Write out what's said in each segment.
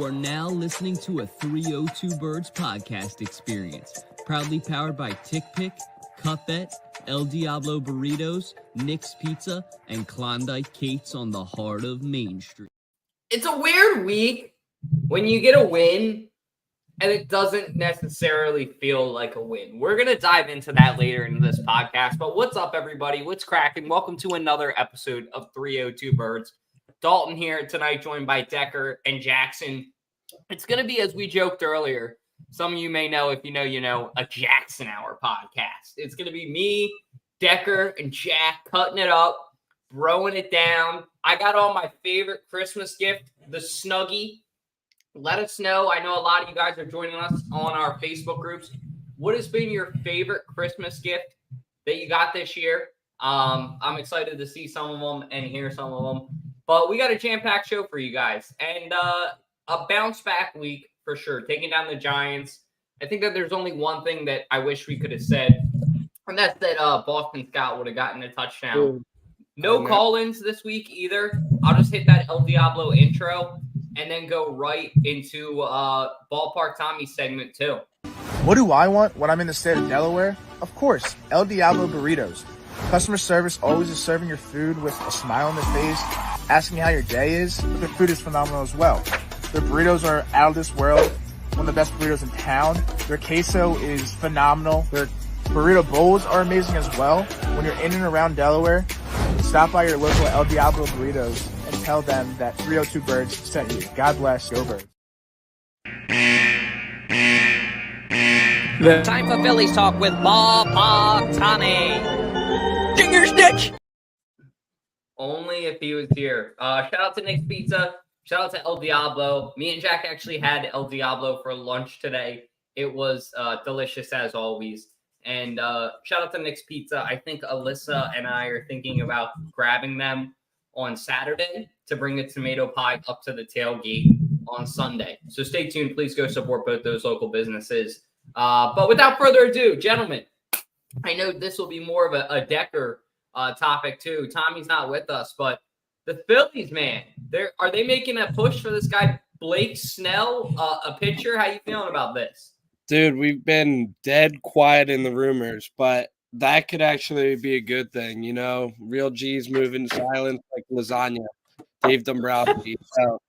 are now listening to a 302 Birds podcast experience, proudly powered by Tick Pick, Cutbet, El Diablo Burritos, Nick's Pizza, and Klondike Kate's on the heart of Main Street. It's a weird week when you get a win and it doesn't necessarily feel like a win. We're going to dive into that later in this podcast. But what's up, everybody? What's cracking? Welcome to another episode of 302 Birds. Dalton here tonight, joined by Decker and Jackson. It's going to be, as we joked earlier, some of you may know, if you know, you know, a Jackson Hour podcast. It's going to be me, Decker, and Jack cutting it up, throwing it down. I got all my favorite Christmas gift, the Snuggie. Let us know. I know a lot of you guys are joining us on our Facebook groups. What has been your favorite Christmas gift that you got this year? I'm excited to see some of them and hear some of them. But we got a jam-packed show for you guys. And a bounce-back week for sure, taking down the Giants. I think that there's only one thing that I wish we could have said, and that's that Boston Scott would have gotten a touchdown. No call-ins this week either. I'll just hit that El Diablo intro and then go right into Ballpark Tommy segment 2. What do I want when I'm in the state of Delaware? Of course, El Diablo Burritos. Customer service always is serving your food with a smile on their face, asking how your day is, but their food is phenomenal as well. Their burritos are out of this world, one of the best burritos in town. Their queso is phenomenal. Their burrito bowls are amazing as well. When you're in and around Delaware, stop by your local El Diablo Burritos and tell them that 302 Birds sent you. God bless. Go Birds. Time for Phillies talk with Ballpark Tommy. Finger stitch. Only if he was here. Shout out to Nick's Pizza. Shout out to El Diablo. Me and Jack actually had El Diablo for lunch today. It was delicious as always. And shout out to Nick's Pizza. I think Alyssa and I are thinking about grabbing them on Saturday to bring the tomato pie up to the tailgate on Sunday. So stay tuned. Please go support both those local businesses. But without further ado, gentlemen, I know this will be more of a Decker topic too. Tommy's not with us, but the Phillies, man, are they making a push for this guy, Blake Snell, a pitcher? How you feeling about this? Dude, we've been dead quiet in the rumors, but that could actually be a good thing, you know? Real G's moving silent like lasagna. Dave Dombrowski. So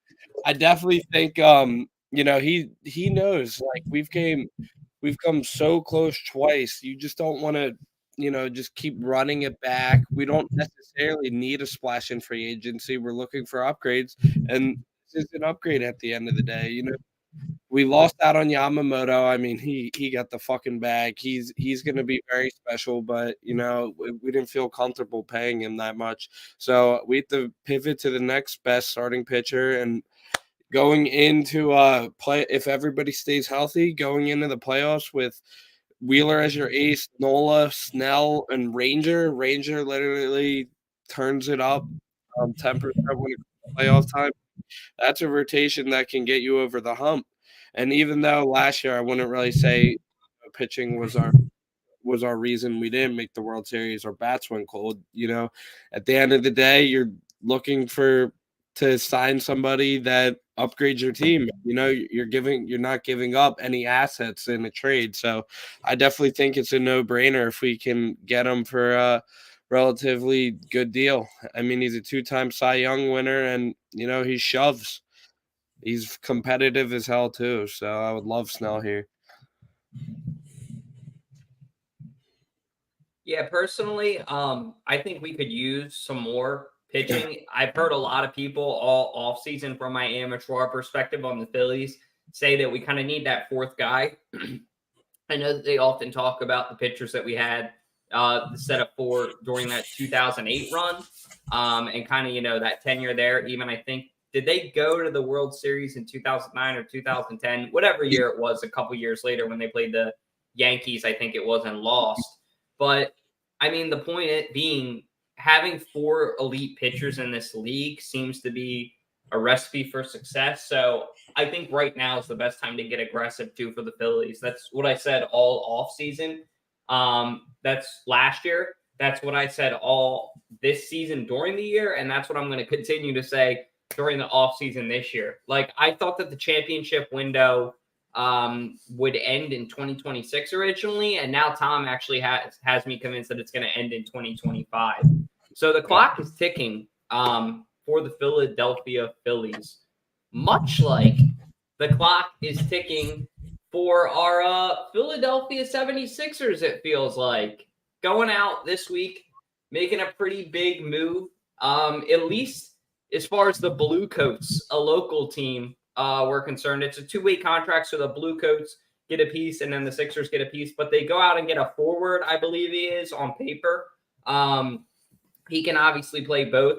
I definitely think you know, he knows, like, we've come so close twice. You just don't want to, you know, just keep running it back. We don't necessarily need a splash in free agency. We're looking for upgrades, and this is an upgrade at the end of the day. You know, we lost out on Yamamoto. I mean, he got the fucking bag. He's going to be very special, but, you know, we didn't feel comfortable paying him that much. So we have to pivot to the next best starting pitcher, and going into play, if everybody stays healthy, going into the playoffs with Wheeler as your ace, Nola, Snell, and Ranger. Ranger literally turns it up 10% when it's playoff time. That's a rotation that can get you over the hump. And even though last year I wouldn't really say pitching was our reason we didn't make the World Series, or bats went cold, you know, at the end of the day, you're looking to sign somebody that upgrades your team. You know, you're not giving up any assets in a trade. So I definitely think it's a no-brainer if we can get him for a relatively good deal. I mean, he's a 2-time Cy Young winner, and, you know, he shoves. He's competitive as hell too. So I would love Snell here. Yeah, personally, I think we could use some more pitching. I've heard a lot of people all offseason from my amateur perspective on the Phillies say that we kind of need that fourth guy. I know that they often talk about the pitchers that we had the setup for during that 2008 run and kind of, you know, that tenure there. Even I think, did they go to the World Series in 2009 or 2010? Whatever year it was, a couple years later when they played the Yankees, I think it was, and lost. But, I mean, the point being, having 4 elite pitchers in this league seems to be a recipe for success. So I think right now is the best time to get aggressive too for the Phillies. That's what I said all off season. That's last year. That's what I said all this season during the year. And that's what I'm going to continue to say during the offseason this year. Like, I thought that the championship window would end in 2026 originally, and now Tom actually has me convinced that it's going to end in 2025. So the clock is ticking for the Philadelphia Phillies, much like the clock is ticking for our Philadelphia 76ers, it feels like. Going out this week, making a pretty big move, at least as far as the Blue Coats, a local team, we're concerned. It's a two-way contract, so the Blue Coats get a piece, and then the Sixers get a piece. But they go out and get a forward, I believe he is, on paper. He can obviously play both.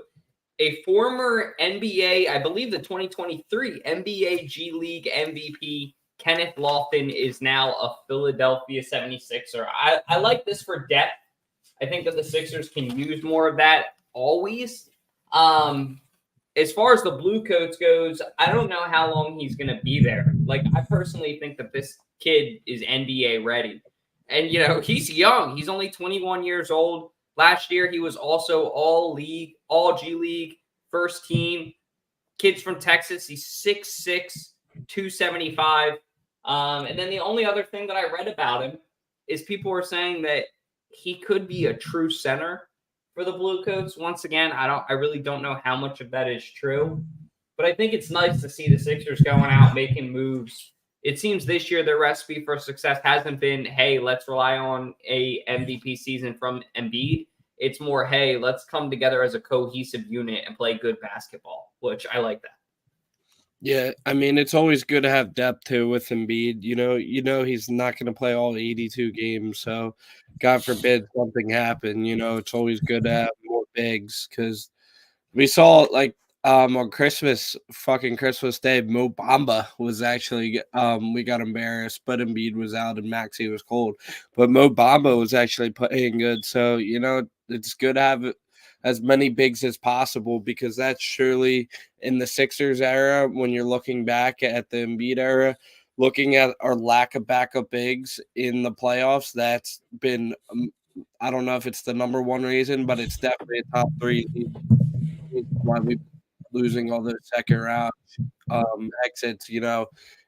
A former NBA, I believe the 2023 NBA G League MVP, Kenneth Lofton, is now a Philadelphia 76er. I like this for depth. I think that the Sixers can use more of that always. As far as the Blue Coats goes, I don't know how long he's going to be there. Like, I personally think that this kid is NBA ready. And, you know, he's young. He's only 21 years old. Last year, he was also all G League, first team. Kid's from Texas. He's 6'6", 275. And then the only other thing that I read about him is people were saying that he could be a true center for the Blue Coats. Once again, I really don't know how much of that is true, but I think it's nice to see the Sixers going out making moves. It seems this year their recipe for success hasn't been, hey, let's rely on a MVP season from Embiid. It's more, hey, let's come together as a cohesive unit and play good basketball, which I like that. Yeah, I mean, it's always good to have depth too with Embiid. You know he's not going to play all 82 games, so God forbid something happen. You know, it's always good to have more bigs because we saw like on Christmas Day, Mo Bamba was actually we got embarrassed, but Embiid was out and Maxey was cold, but Mo Bamba was actually playing good. So you know, it's good to have as many bigs as possible because that's surely in the Sixers era, when you're looking back at the Embiid era, looking at our lack of backup bigs in the playoffs, that's been, I don't know if it's the number one reason, but it's definitely a top three why we're losing all those second round exits. You know,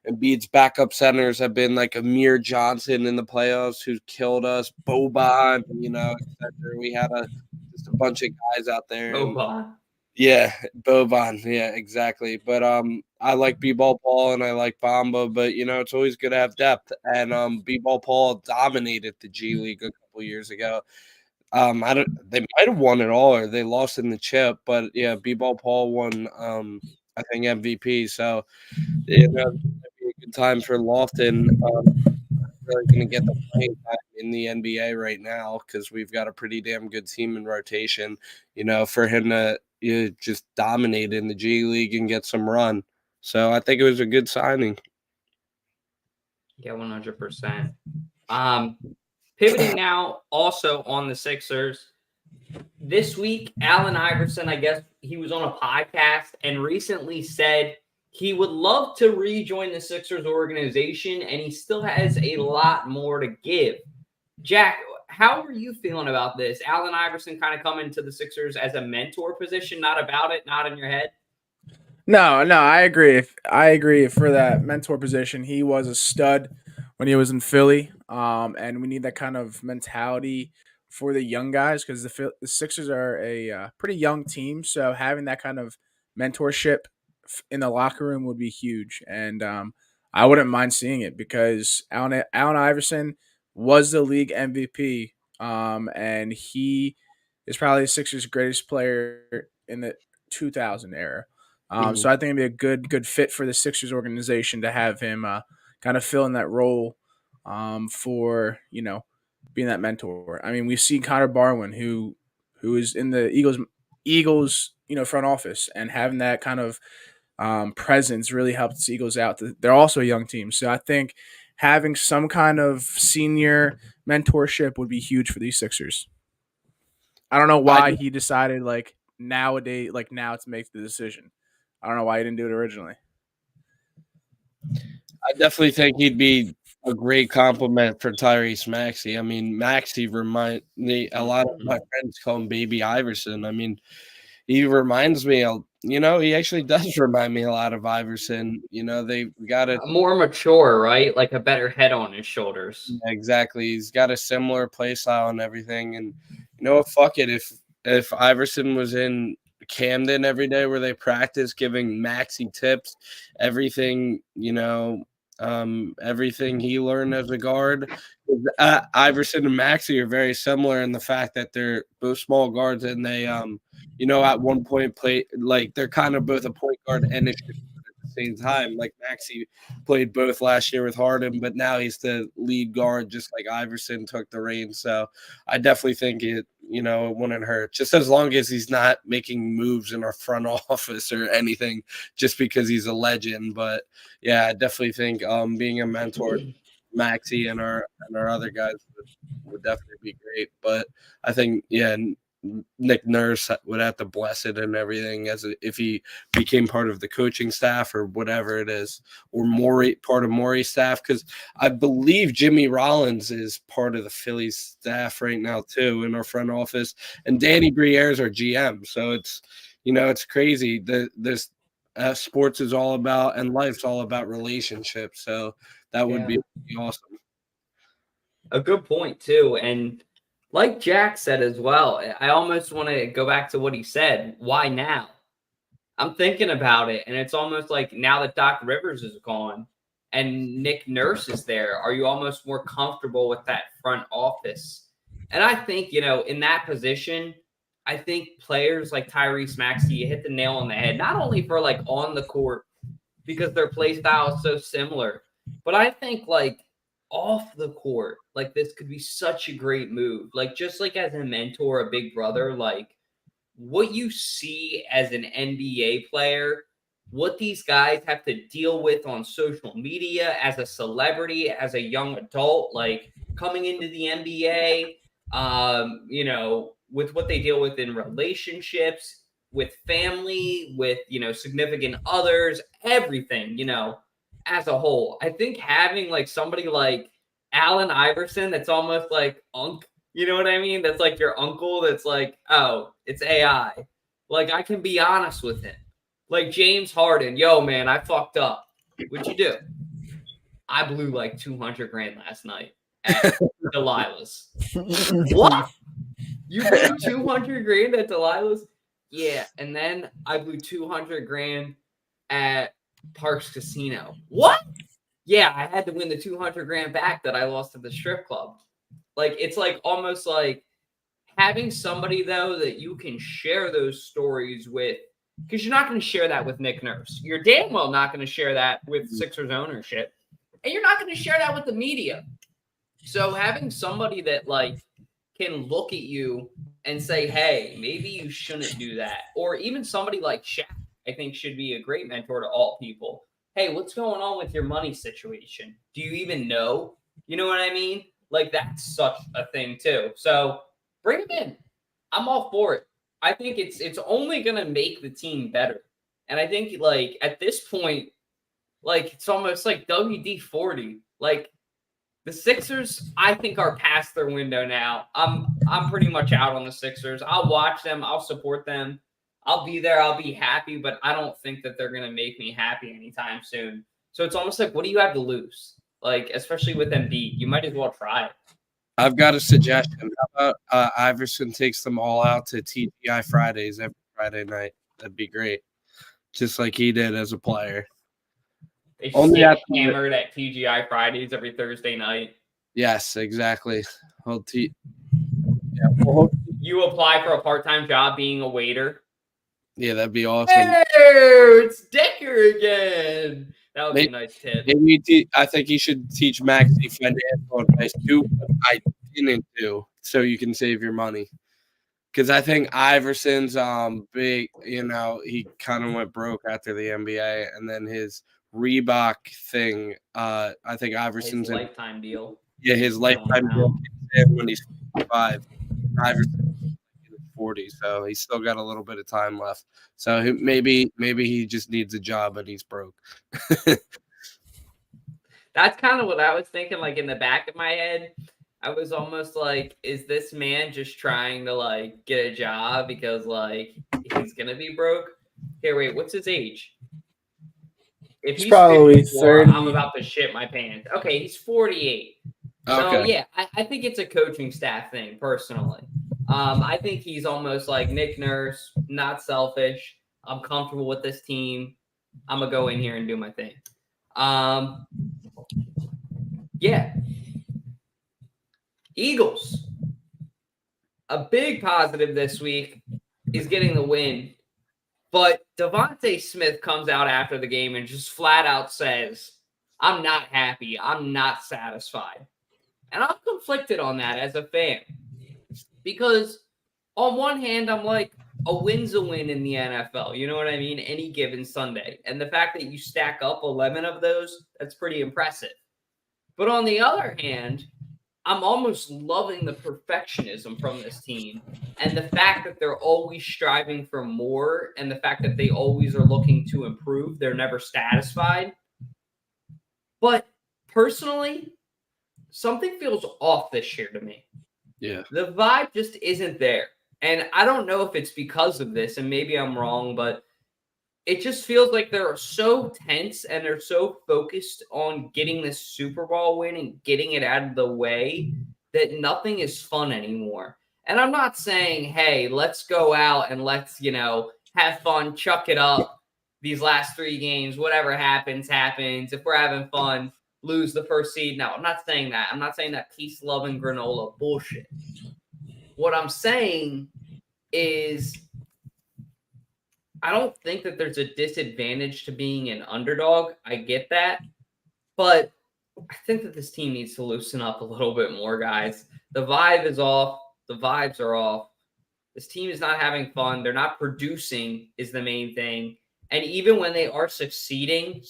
Embiid's backup centers have been like Amir Johnson in the playoffs who killed us, Boban, you know, etc. We had just a bunch of guys out there. Boban. Yeah, Boban. Yeah, exactly. But I like B-Ball Paul and I like Bamba, but you know, it's always good to have depth. And B-Ball Paul dominated the G League a couple years ago. They might have won it all or they lost in the chip, but yeah, B-Ball Paul won I think MVP. So you know, it'd be a good time for Lofton. Really going to get the playing time in the NBA right now because we've got a pretty damn good team in rotation. You know, for him to just dominate in the G League and get some run. So I think it was a good signing. Yeah, 100%. Pivoting now also on the Sixers. This week, Allen Iverson, I guess he was on a podcast and recently said he would love to rejoin the Sixers organization, and he still has a lot more to give. Jack, how are you feeling about this? Allen Iverson kind of coming to the Sixers as a mentor position, not about it, not in your head? No, I agree. I agree for that mentor position. He was a stud when he was in Philly, and we need that kind of mentality for the young guys because the Sixers are a pretty young team. So having that kind of mentorship in the locker room would be huge, and I wouldn't mind seeing it because Allen Iverson was the league MVP, and he is probably the Sixers' greatest player in the 2000 era. So I think it'd be a good fit for the Sixers organization to have him kind of fill in that role for being that mentor. I mean, we've seen Connor Barwin, who is in the Eagles front office, and having that kind of presence really helps the Eagles out. They're also a young team, so I think having some kind of senior mentorship would be huge for these Sixers. I don't know why he decided now to make the decision. I don't know why he didn't do it originally. I definitely think he'd be a great compliment for Tyrese Maxey. I mean, Maxey remind me, a lot of my friends call him Baby Iverson. I mean, he reminds me he actually does remind me a lot of Iverson. They got a More mature, right? Like a better head on his shoulders. yeah, exactly. He's got a similar play style and everything. And you know what? Fuck it. If Iverson was in Camden every day where they practice, giving Maxi tips, everything, everything he learned as a guard. Iverson and Maxi are very similar in the fact that they're both small guards, and they, at one point play like they're kind of both a point guard and a shooting guard at the same time. Like Maxi played both last year with Harden, but now he's the lead guard, just like Iverson took the reins. So I definitely think it wouldn't hurt, just as long as he's not making moves in our front office or anything, just because he's a legend. But yeah, I definitely think being a mentor to Maxi and our other guys would definitely be great. But I think Nick Nurse would have to bless it and everything if he became part of the coaching staff or whatever it is, or part of Morey's staff, because I believe Jimmy Rollins is part of the Phillies staff right now too in our front office, and Danny Briere is our GM. So it's crazy. This sports is all about, and life's all about relationships. So that would be awesome. A good point too, and like Jack said as well, I almost want to go back to what he said. Why now? I'm thinking about it, and it's almost like now that Doc Rivers is gone and Nick Nurse is there, are you almost more comfortable with that front office? And I think, in that position, I think players like Tyrese Maxey, you hit the nail on the head, not only for like on the court because their play style is so similar, but I think like off the court, like this could be such a great move. Like just like as a mentor, a big brother, like what you see as an NBA player, what these guys have to deal with on social media as a celebrity, as a young adult, like coming into the NBA, with what they deal with in relationships, with family, with, significant others, everything, as a whole. I think having like somebody like Allen Iverson, that's almost like you know what I mean? That's like your uncle. That's like, oh, it's AI. Like I can be honest with him. Like James Harden, yo man, I fucked up. What'd you do? I blew like 200 grand last night at Delilah's. What? You blew 200 grand at Delilah's? Yeah, and then I blew 200 grand at Parks Casino. What? Yeah, I had to win the 200 grand back that I lost at the strip club. Like, it's like almost like having somebody, though, that you can share those stories with, because you're not going to share that with Nick Nurse. You're damn well not going to share that with Sixers ownership, and you're not going to share that with the media. So having somebody that, like, can look at you and say, hey, maybe you shouldn't do that, or even somebody like Shaq, I think should be a great mentor to all people. Hey, what's going on with your money situation? Do you even know? You know what I mean? Like, that's such a thing, too. So bring him in. I'm all for it. I think it's only going to make the team better. And I think, like, at this point, like, it's almost like WD-40. Like, the Sixers, I think, are past their window now. I'm pretty much out on the Sixers. I'll watch them. I'll support them. I'll be there. I'll be happy, but I don't think that they're going to make me happy anytime soon. So it's almost like, what do you have to lose? Like, especially with Embiid, you might as well try it. I've got a suggestion. How about Iverson takes them all out to TGI Fridays every Friday night? That'd be great. Just like he did as a player. They just get hammered at TGI Fridays every Thursday night. Yes, exactly. You apply for a part-time job being a waiter. Yeah, that'd be awesome. Hey, it's Decker again. That would be a nice tip. I think he should teach Maxi financial advice too, but I didn't do, so you can save your money. Because I think Iverson's big, he kind of went broke after the NBA, and then his Reebok thing. I think Iverson's his lifetime deal. Yeah, his lifetime deal when he's 55. Iverson's 40, so he's still got a little bit of time left. So maybe he just needs a job and he's broke. That's kind of what I was thinking. Like in the back of my head, I was almost like, is this man just trying to like get a job because like he's gonna be broke? Here, wait, what's his age? If He's he's probably 54, 30. I'm about to shit my pants. Okay, he's 48. So, Okay. yeah, I think it's a coaching staff thing, personally. I think he's almost like Nick Nurse, not selfish. I'm comfortable with this team. I'm going to go in here and do my thing. Yeah. Eagles. A big positive this week is getting the win. But Devontae Smith comes out after the game and just flat out says, I'm not happy. I'm not satisfied. And I'm conflicted on that as a fan. Because on one hand, I'm like, a win's a win in the NFL. You know what I mean? Any given Sunday. And the fact that you stack up 11 of those, that's pretty impressive. But on the other hand, I'm almost loving the perfectionism from this team and the fact that they're always striving for more and the fact that they always are looking to improve. They're never satisfied. But personally, something feels off this year to me. Yeah. The vibe just isn't there. And I don't know if it's because of this, and maybe I'm wrong, but it just feels like they're so tense and they're so focused on getting this Super Bowl win and getting it out of the way that nothing is fun anymore. And I'm not saying, hey, let's go out and let's, have fun, chuck it up these last 3 games, whatever happens, happens. If we're having fun, lose the first seed. No, I'm not saying that. I'm not saying that peace-loving granola bullshit. What I'm saying is I don't think that there's a disadvantage to being an underdog. I get that. But I think that this team needs to loosen up a little bit more, guys. The vibe is off. The vibes are off. This team is not having fun. They're not producing is the main thing. And even when they are succeeding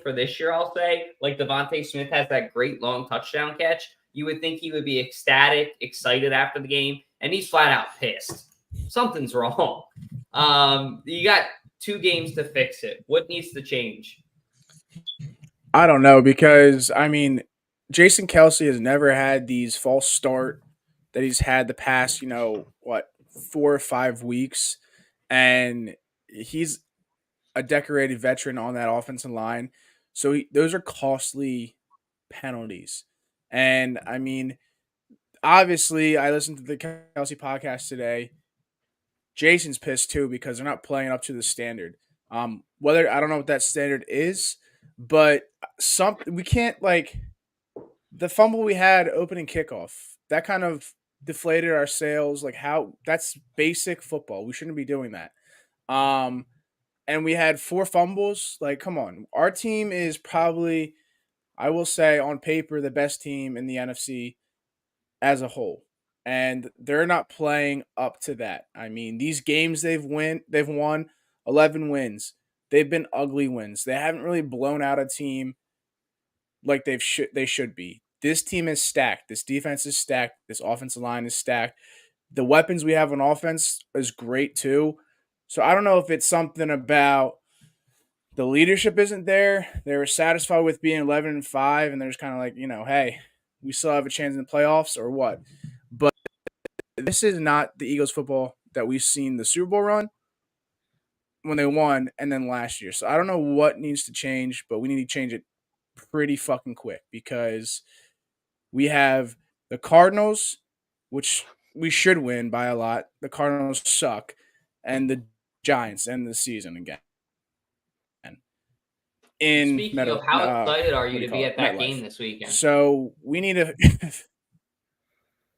for this year, I'll say, like Devontae Smith has that great long touchdown catch, you would think he would be ecstatic, excited after the game, and he's flat out pissed. Something's wrong. You got 2 games to fix it. What needs to change? I don't know because, Jason Kelsey has never had these false start that he's had the past, 4 or 5 weeks. And he's a decorated veteran on that offensive line. So those are costly penalties. And, obviously, I listened to the Kelsey podcast today. Jason's pissed too because they're not playing up to the standard. Whether I don't know what that standard is, but we can't the fumble we had opening kickoff that kind of deflated our sails. That's basic football. We shouldn't be doing that. And we had 4 fumbles. Come on, our team is probably, I will say, on paper, the best team in the NFC as a whole. And they're not playing up to that. These games they've won 11 wins. They've been ugly wins. They haven't really blown out a team like they should be. This team is stacked. This defense is stacked. This offensive line is stacked. The weapons we have on offense is great too. So I don't know if it's something about the leadership isn't there. They were satisfied with being 11-5, and they're just kind of hey, we still have a chance in the playoffs or what? But this is not the Eagles football that we've seen the Super Bowl run when they won and then last year. So I don't know what needs to change, but we need to change it pretty fucking quick because we have the Cardinals, which we should win by a lot. The Cardinals suck, and the Giants end the season again. Speaking of, how excited are you to be at that game this weekend? So we need to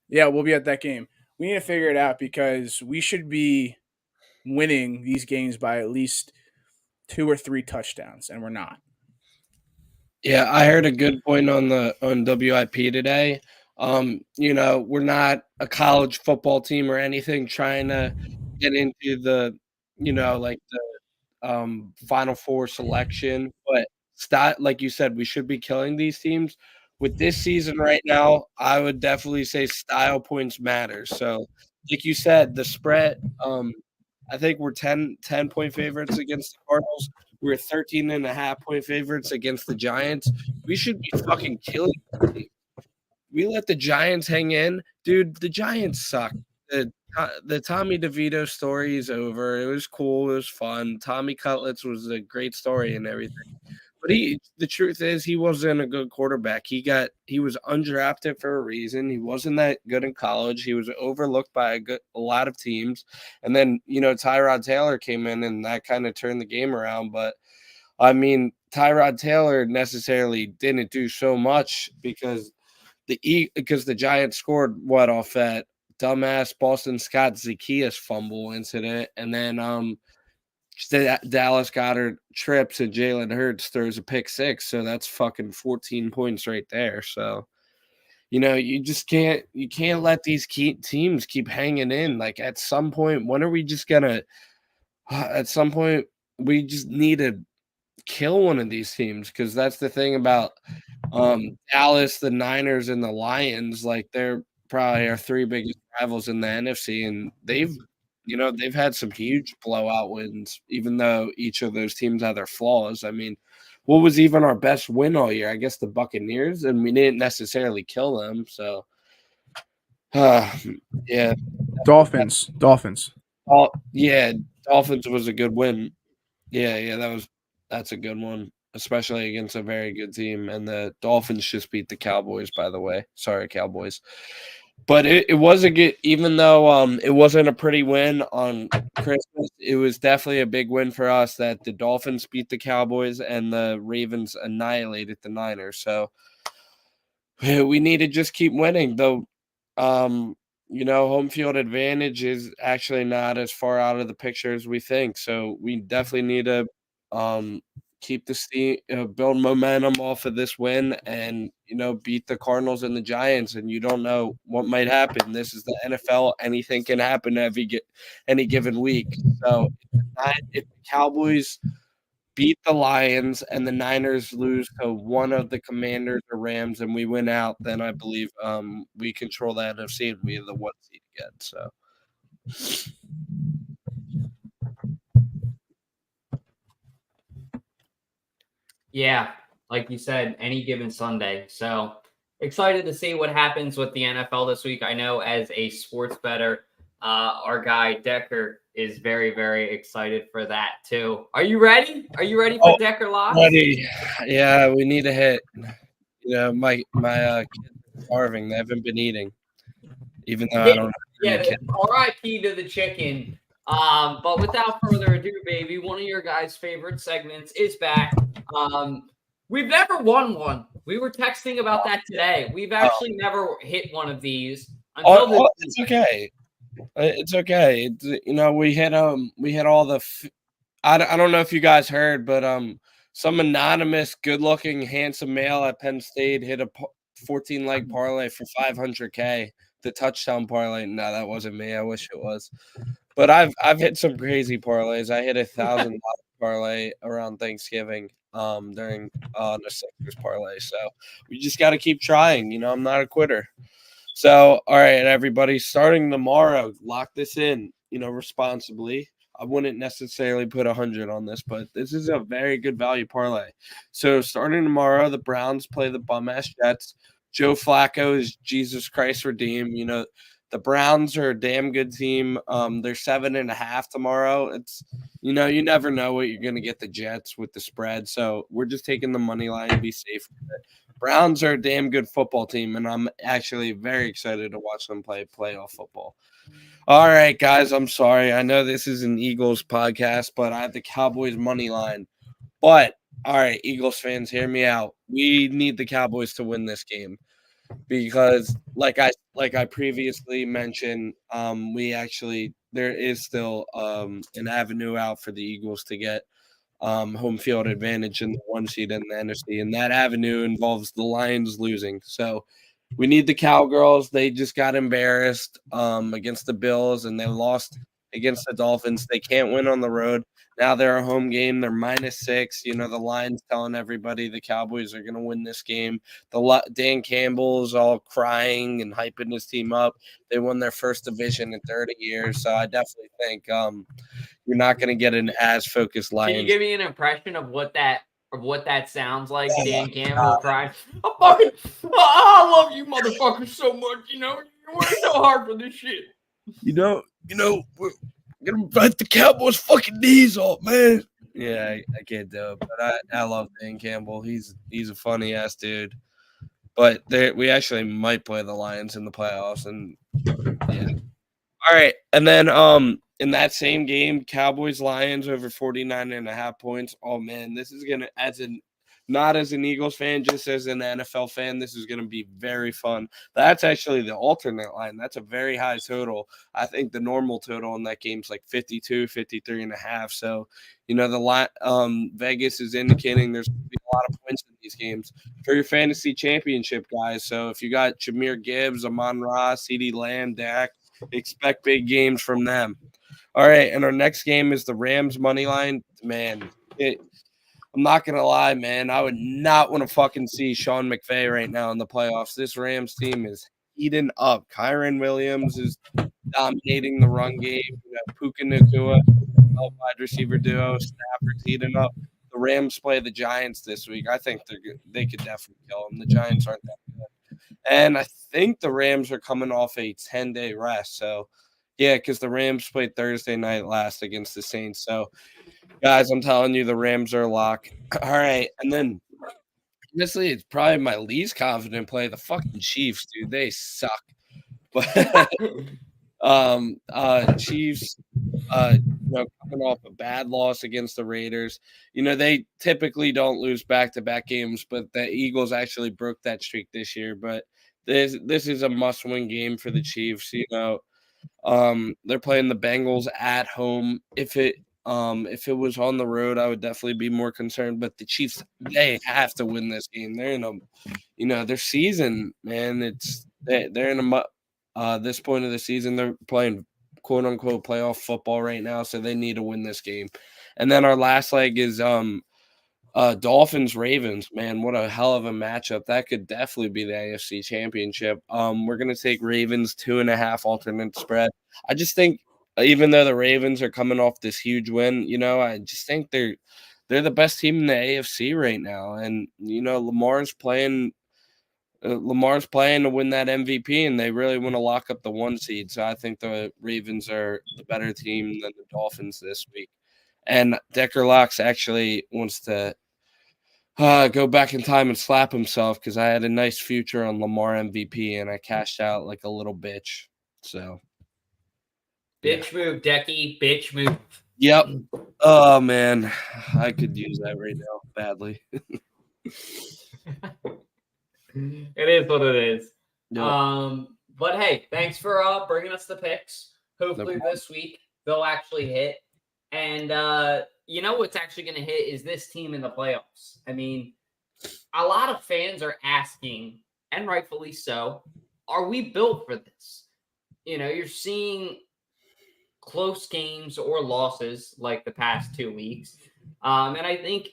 yeah, we'll be at that game. We need to figure it out because we should be winning these games by at least 2 or 3 touchdowns, and we're not. Yeah, I heard a good point on WIP today. We're not a college football team or anything trying to get into the, Final Four selection, but like you said, we should be killing these teams. With this season right now, I would definitely say style points matter. So, like you said, the spread, I think we're 10-point favorites against the Cardinals. We're 13.5-point favorites against the Giants. We should be fucking killing them. We let the Giants hang in. Dude, the Giants suck. the Tommy DeVito story is over. It was cool. It was fun. Tommy Cutlets was a great story and everything. But the truth is, he wasn't a good quarterback. He was undrafted for a reason. He wasn't that good in college. He was overlooked by a lot of teams. And then, Tyrod Taylor came in and that kind of turned the game around. But I mean, Tyrod Taylor necessarily didn't do so much because the Giants scored off that dumbass Boston Scott Zacchaeus fumble incident, and then Dallas Goedert trips and Jalen Hurts throws a pick six, so that's fucking 14 points right there. So you just can't let these teams keep hanging in. Like at some point, when are we just gonna? At some point, we just need to kill one of these teams because that's the thing about Dallas, the Niners, and the Lions. Like they're probably our three biggest rivals in the NFC, and they've had some huge blowout wins, even though each of those teams have their flaws. I mean, what was even our best win all year? I guess the Buccaneers, and we didn't necessarily kill them. So, yeah, Dolphins. Yeah, Dolphins was a good win. Yeah, that's a good one, especially against a very good team. And the Dolphins just beat the Cowboys, by the way. Sorry, Cowboys. But it was a good, even though it wasn't a pretty win on Christmas, it was definitely a big win for us that the Dolphins beat the Cowboys and the Ravens annihilated the Niners. So we need to just keep winning, though. Home field advantage is actually not as far out of the picture as we think. So we definitely need to keep the steam, build momentum off of this win, and beat the Cardinals and the Giants. And you don't know what might happen. This is the NFL; anything can happen any given week. So if the Cowboys beat the Lions and the Niners lose to one of the Commanders or Rams, and we win out, then I believe we control the NFC and we have the 1 seed again. So. Yeah, like you said, any given Sunday. So excited to see what happens with the NFL this week. I know as a sports bettor, our guy Decker is very, very excited for that too. Are you ready? Are you ready for Decker Locks? Ready. Yeah, we need a hit. My kids are starving. They haven't been eating, even though I don't know. Yeah, RIP to the chicken. But without further ado, baby, one of your guys' favorite segments is back. We've never won one. We were texting about that today. We've actually never hit one of these until it's okay. It's okay. We hit all the. I don't know if you guys heard, but some anonymous, good-looking, handsome male at Penn State hit a 14-leg parlay for $500K. The touchdown parlay. No, that wasn't me. I wish it was. But I've hit some crazy parlays. I hit $1,000 parlay around Thanksgiving during the Sixers parlay. So we just got to keep trying. I'm not a quitter. So, all right, everybody, starting tomorrow, lock this in, responsibly. I wouldn't necessarily put 100 on this, but this is a very good value parlay. So starting tomorrow, the Browns play the bum-ass Jets. Joe Flacco is Jesus Christ redeemed. The Browns are a damn good team. They're 7.5 tomorrow. It's, you never know what you're going to get the Jets with the spread. So we're just taking the money line and be safe with it. Browns are a damn good football team, and I'm actually very excited to watch them play playoff football. All right, guys, I'm sorry. I know this is an Eagles podcast, but I have the Cowboys money line. But, all right, Eagles fans, hear me out. We need the Cowboys to win this game because, like I previously mentioned, there is still an avenue out for the Eagles to get home field advantage in the 1 seed in the NFC, and that avenue involves the Lions losing. So we need the Cowgirls. They just got embarrassed against the Bills, and they lost against the Dolphins. They can't win on the road. Now they're a home game. They're -6. The line's telling everybody the Cowboys are going to win this game. Dan Campbell's all crying and hyping his team up. They won their first division in 30 years. So I definitely think you're not going to get an as focused Lions. Can you give me an impression of what that sounds like? Dan Campbell crying. I love you motherfuckers so much. You work so hard for this shit. we're gonna bite the Cowboys' fucking knees off, man. Yeah, I can't do it, but I love Dan Campbell. He's a funny ass dude. But we actually might play the Lions in the playoffs, and yeah. All right, and then in that same game, Cowboys Lions over 49.5 points. Oh man, this is gonna not as an Eagles fan, just as an NFL fan, this is gonna be very fun. That's actually the alternate line. That's a very high total. I think the normal total in that game is like 52, 53.5. So, the line Vegas is indicating there's gonna be a lot of points in these games for your fantasy championship, guys. So if you got Jameer Gibbs, Amon-Ra, CeeDee Lamb, Dak, expect big games from them. All right, and our next game is the Rams money line. Man, I'm not gonna lie, man. I would not want to fucking see Sean McVay right now in the playoffs. This Rams team is heating up. Kyron Williams is dominating the run game. Puka Nacua, wide receiver duo. Stafford's heating up. The Rams play the Giants this week. I think they could definitely kill them. The Giants aren't that good. And I think the Rams are coming off a 10-day rest. So, yeah, because the Rams played Thursday night last against the Saints. So, guys, I'm telling you, the Rams are a lock. All right. And then, honestly, it's probably my least confident play. The fucking Chiefs, dude. They suck. But Chiefs, coming off a bad loss against the Raiders. They typically don't lose back-to-back games, but the Eagles actually broke that streak this year. But this is a must-win game for the Chiefs. They're playing the Bengals at home. If it was on the road, I would definitely be more concerned. But the Chiefs, they have to win this game. They're in their season, man. They're in this point of the season. They're playing quote unquote playoff football right now, so they need to win this game. And then our last leg is Dolphins Ravens. Man, what a hell of a matchup. That could definitely be the AFC Championship. We're gonna take Ravens 2.5 alternate spread. I just think even though the Ravens are coming off this huge win, I just think they're the best team in the AFC right now. And Lamar's playing to win that MVP, and they really want to lock up the 1 seed. So I think the Ravens are the better team than the Dolphins this week. And Decker Locks actually wants to go back in time and slap himself because I had a nice future on Lamar MVP, and I cashed out like a little bitch. So, bitch move, Decky. Bitch move. Yep. Oh man, I could use that right now badly. It is what it is. Yep. But hey, thanks for bringing us the picks. Hopefully this week they'll actually hit. And what's actually going to hit is this team in the playoffs. I mean, a lot of fans are asking, and rightfully so, are we built for this? You're seeing close games or losses like the past 2 weeks. And I think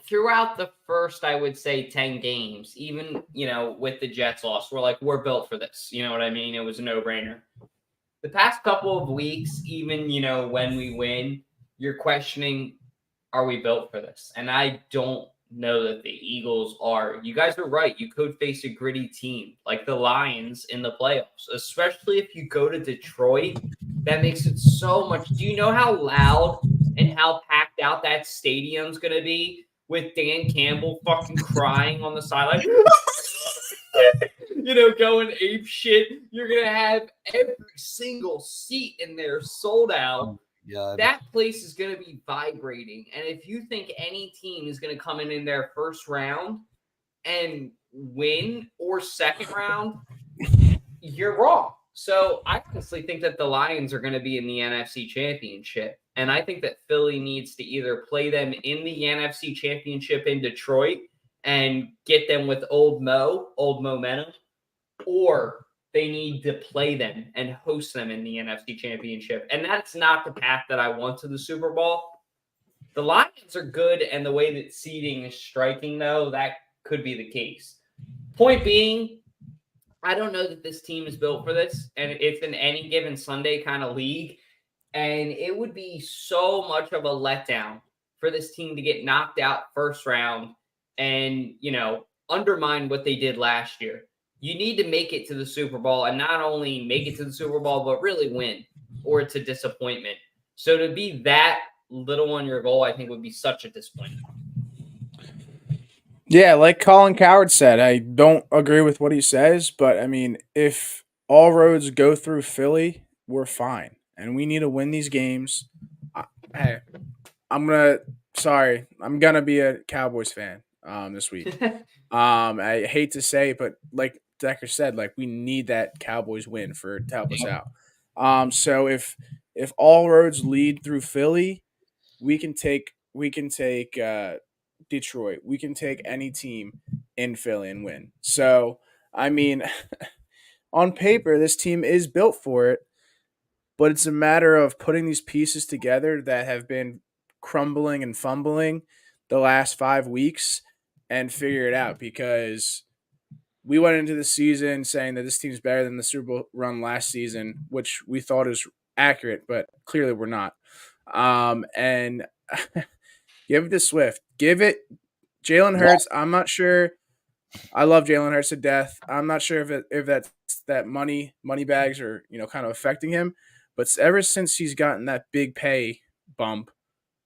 throughout the first, I would say 10 games, even, with the Jets loss, we're built for this. You know what I mean? It was a no-brainer. The past couple of weeks, even, when we win, you're questioning, are we built for this? And I don't know that the Eagles are. You guys are right. You could face a gritty team like the Lions in the playoffs, especially if you go to Detroit. That makes it so much. Do you know how loud and how packed out that stadium's going to be with Dan Campbell fucking crying on the sideline? Going ape shit. You're going to have every single seat in there sold out. Yeah. That place is going to be vibrating. And if you think any team is going to come in their first round and win or second round, you're wrong. So I honestly think that the Lions are going to be in the NFC Championship. And I think that Philly needs to either play them in the NFC Championship in Detroit and get them with old momentum, or they need to play them and host them in the NFC Championship. And that's not the path that I want to the Super Bowl. The Lions are good, and the way that seeding is striking, though, that could be the case. Point being, I don't know that this team is built for this, and it's an any given Sunday kind of league. And it would be so much of a letdown for this team to get knocked out first round and, undermine what they did last year. you need to make it to the Super Bowl, and not only make it to the Super Bowl, but really win, or it's a disappointment. So to be that little on your goal, I think would be such a disappointment. Yeah, like Colin Coward said, I don't agree with what he says, but I mean, if all roads go through Philly, we're fine, and we need to win these games. Hey, I'm gonna be a Cowboys fan this week. I hate to say it, but like Decker said, like we need that Cowboys win to help us out. So if all roads lead through Philly, we can take Detroit. We can take any team in Philly and win. So I mean, on paper, this team is built for it, but it's a matter of putting these pieces together that have been crumbling and fumbling the last 5 weeks and figure it out, because we went into the season saying that this team's better than the Super Bowl run last season, which we thought is accurate, but clearly we're not. And give it to Swift. Give it Jalen Hurts. I'm not sure. I love Jalen Hurts to death. I'm not sure if that's that money bags are kind of affecting him, but ever since he's gotten that big pay bump,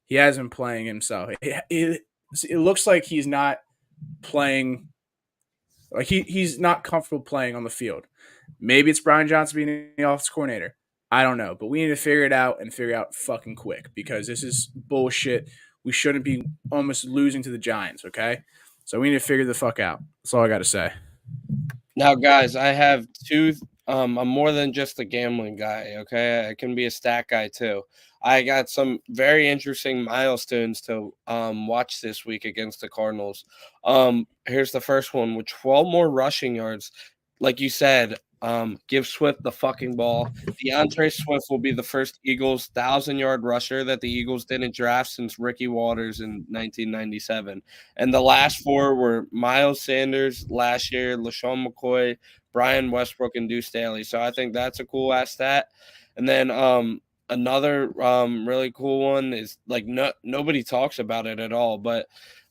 he hasn't playing himself. It looks like he's not playing. Like he's not comfortable playing on the field. Maybe it's Brian Johnson being the offensive coordinator. I don't know, but we need to figure it out and figure it out fucking quick, because this is bullshit. We shouldn't be almost losing to the Giants, okay? So we need to figure the fuck out. That's all I got to say. Now, guys, I have two. I'm more than just a gambling guy, okay? I can be a stat guy too. I got some very interesting milestones to watch this week against the Cardinals. Here's the first one: with 12 more rushing yards, like you said, give Swift the fucking ball. DeAndre Swift will be the first Eagles 1,000-yard rusher that the Eagles didn't draft since Ricky Waters in 1997. And the last four were Miles Sanders last year, LaShawn McCoy, Brian Westbrook, and Deuce Staley. So I think that's a cool ass stat. And then another really cool one is like nobody talks about it at all, but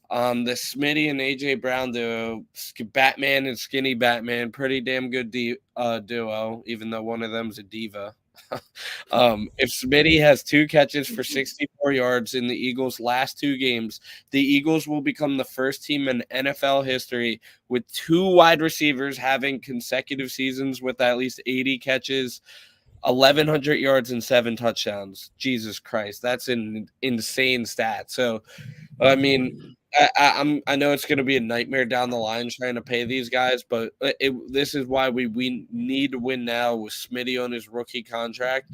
the Smitty and AJ Brown duo, Batman and Skinny Batman, pretty damn good duo, even though one of them's a diva. If Smitty has 2 catches for 64 yards in the Eagles' last 2 games, the Eagles will become the first team in NFL history with 2 wide receivers having consecutive seasons with at least 80 catches, 1,100 yards, and 7 touchdowns. Jesus Christ, that's an insane stat. So, I mean, I know it's going to be a nightmare down the line trying to pay these guys, but this is why we need to win now with Smitty on his rookie contract.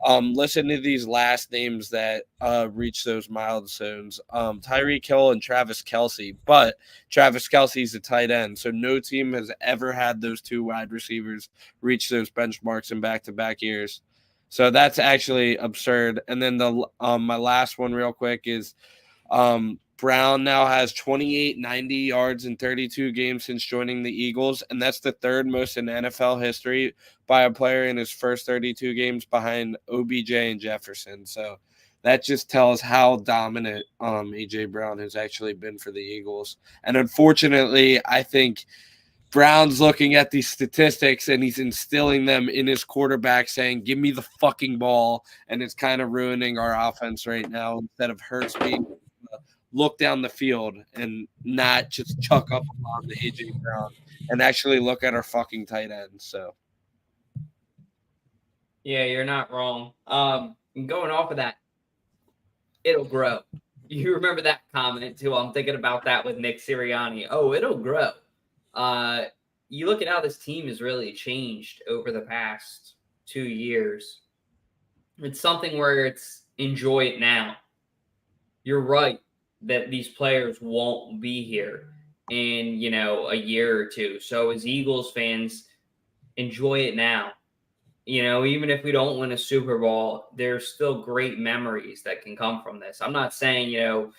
Listen to these last names that reach those milestones: Tyreek Hill and Travis Kelce. But Travis Kelce's a tight end, so no team has ever had those 2 wide receivers reach those benchmarks in back-to-back years. So that's actually absurd. And then the my last one, real quick, is Brown now has 28 90 yards in 32 games since joining the Eagles, and that's the 3rd most in NFL history by a player in his first 32 games, behind OBJ and Jefferson. So that just tells how dominant A.J. Brown has actually been for the Eagles. And unfortunately, I think Brown's looking at these statistics and he's instilling them in his quarterback, saying, give me the fucking ball, and it's kind of ruining our offense right now, instead of Hurts being look down the field and not just chuck up on the A.J. Brown and actually look at our fucking tight end. So, Yeah, you're not wrong. Going off of that, it'll grow. You remember that comment too? I'm thinking about that with Nick Sirianni. Oh, it'll grow. You look at how this team has really changed over the past 2 years. It's something where it's enjoy it now. You're right that these players won't be here in, a year or 2. So as Eagles fans, enjoy it now. Even if we don't win a Super Bowl, there's still great memories that can come from this. I'm not saying,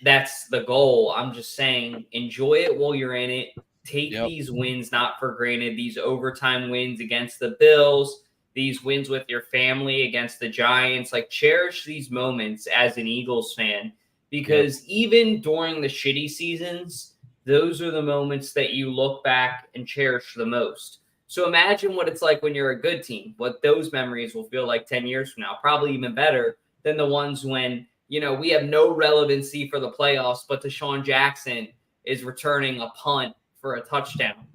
that's the goal. I'm just saying enjoy it while you're in it. Take these wins not for granted, these overtime wins against the Bills, these wins with your family against the Giants. Like, cherish these moments as an Eagles fan, because even during the shitty seasons, those are the moments that you look back and cherish the most. So imagine what it's like when you're a good team, what those memories will feel like 10 years from now, probably even better than the ones when, we have no relevancy for the playoffs, but Deshaun Jackson is returning a punt for a touchdown.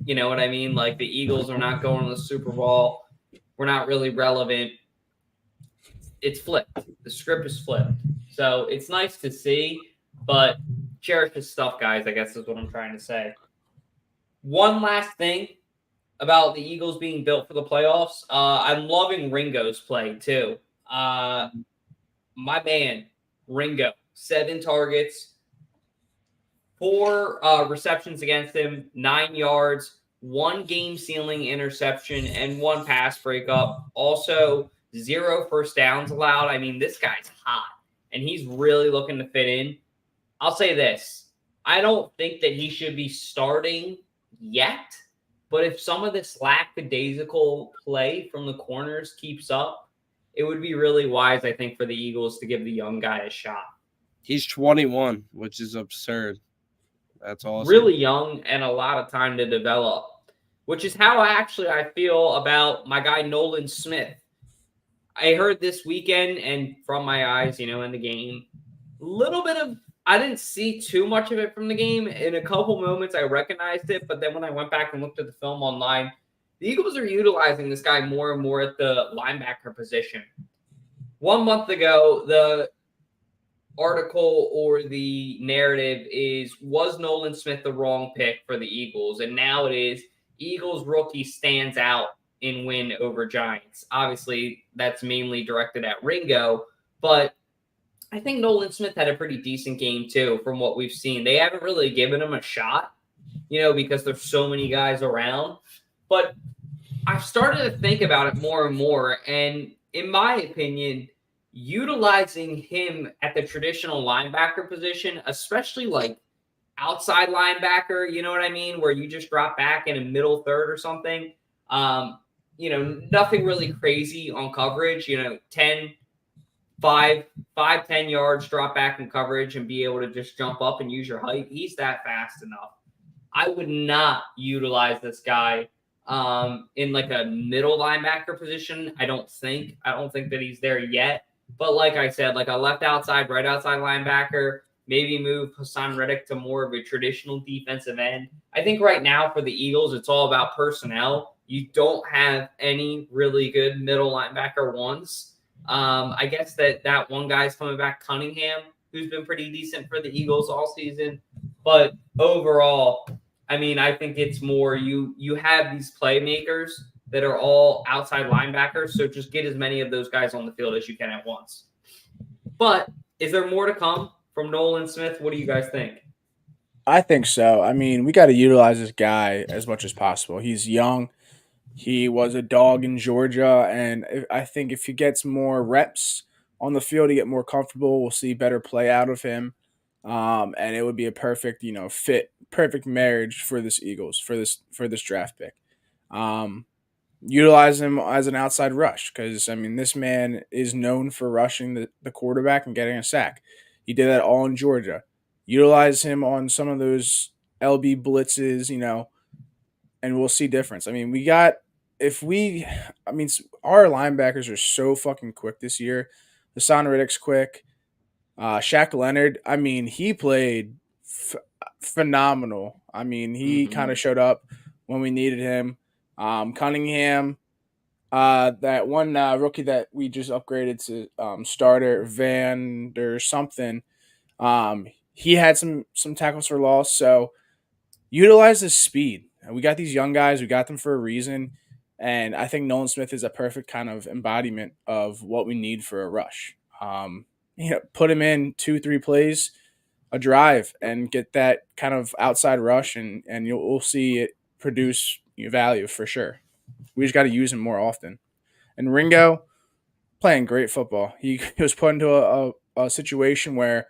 You know what I mean? Like the Eagles are not going to the Super Bowl. We're not really relevant. It's flipped. The script is flipped. So it's nice to see, but cherish this stuff, guys, I guess is what I'm trying to say. One last thing about the Eagles being built for the playoffs. I'm loving Ringo's play too. My man, Ringo, 7 targets, 4 receptions against him, 9 yards, 1 game-sealing interception, and 1 pass breakup. Also, 0 first downs allowed. I mean, this guy's hot, and he's really looking to fit in. I'll say this. I don't think that he should be starting yet, but if some of this lackadaisical play from the corners keeps up, it would be really wise, I think, for the Eagles to give the young guy a shot. He's 21, which is absurd. That's awesome. Really young and a lot of time to develop, which is how I feel about my guy Nolan Smith. I heard this weekend, and from my eyes, in the game, a little bit of, I didn't see too much of it from the game. In a couple moments, I recognized it, but then when I went back and looked at the film online, the Eagles are utilizing this guy more and more at the linebacker position. 1 month ago, the article or the narrative was Nolan Smith the wrong pick for the Eagles? And now it is Eagles rookie stands out in win over Giants. Obviously, that's mainly directed at Ringo, but I think Nolan Smith had a pretty decent game too from what we've seen. They haven't really given him a shot, because there's so many guys around. But I've started to think about it more and more, and in my opinion, utilizing him at the traditional linebacker position, especially like outside linebacker, you know what I mean, where you just drop back in a middle third or something. Nothing really crazy on coverage, 10 yards, drop back in coverage and be able to just jump up and use your height. He's that fast enough. I would not utilize this guy in like a middle linebacker position. I don't think that he's there yet. But like I said, like a left outside, right outside linebacker, maybe move Hassan Reddick to more of a traditional defensive end. I think right now for the Eagles, it's all about personnel. You don't have any really good middle linebacker ones. I guess that one guy's coming back, Cunningham, who's been pretty decent for the Eagles all season. But overall, I mean, I think it's more you have these playmakers that are all outside linebackers, so just get as many of those guys on the field as you can at once. But is there more to come from Nolan Smith? What do you guys think? I think so. I mean, we got to utilize this guy as much as possible. He's young. He was a dog in Georgia, and I think if he gets more reps on the field, he get more comfortable. We'll see better play out of him, and it would be a perfect, fit, perfect marriage for this Eagles for this draft pick. Utilize him as an outside rush because this man is known for rushing the quarterback and getting a sack. He did that all in Georgia. Utilize him on some of those LB blitzes, and we'll see difference. Our linebackers are so fucking quick this year. Hassan Reddick's quick. Shaq Leonard, he played phenomenal. He kind of showed up when we needed him. Cunningham, that one rookie that we just upgraded to starter, Van der something, he had some tackles for loss. So utilize his speed. We got these young guys. We got them for a reason. And I think Nolan Smith is a perfect kind of embodiment of what we need for a rush. Put him in 2-3 plays, a drive, and get that kind of outside rush, and we'll see it produce value for sure. We just got to use him more often. And Ringo, playing great football. He was put into a situation where,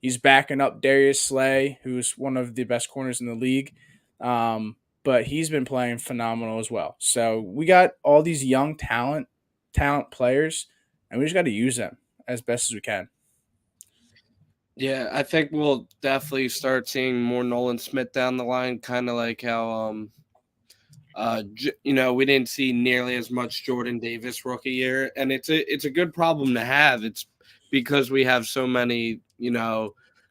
he's backing up Darius Slay, who's one of the best corners in the league. But he's been playing phenomenal as well. So we got all these young talent players, and we just got to use them as best as we can. Yeah, I think we'll definitely start seeing more Nolan Smith down the line, kind of like how we didn't see nearly as much Jordan Davis rookie year, and it's a good problem to have. It's because we have so many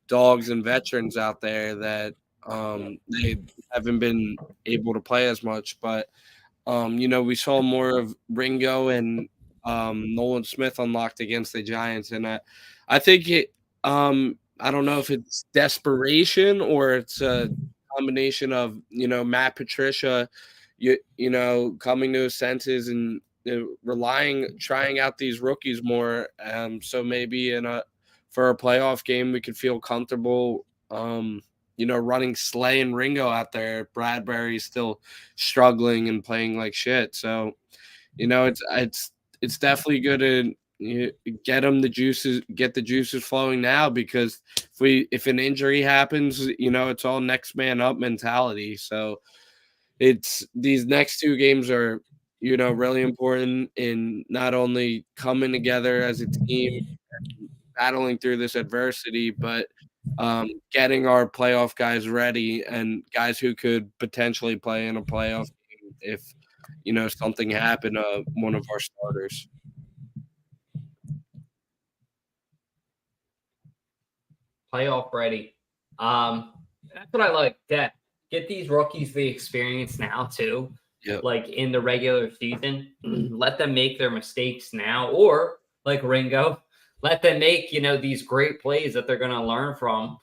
dogs and veterans out there that they haven't been able to play as much, but we saw more of Ringo and Nolan Smith unlocked against the Giants, and I think it. I don't know if it's desperation or it's a combination of Matt Patricia, coming to his senses and trying out these rookies more. So maybe for a playoff game we could feel comfortable. Running Slay and Ringo out there. Bradbury's still struggling and playing like shit. So, it's definitely good to get the juices flowing now, because if an injury happens, it's all next man up mentality. So it's these next two games are really important in not only coming together as a team, battling through this adversity, but getting our playoff guys ready and guys who could potentially play in a playoff game if something happened to one of our starters. Playoff ready. That's what I like. That get these rookies the experience now too. Yep. Like in the regular season, let them make their mistakes now, or like Ringo, let them make these great plays that they're going to learn from,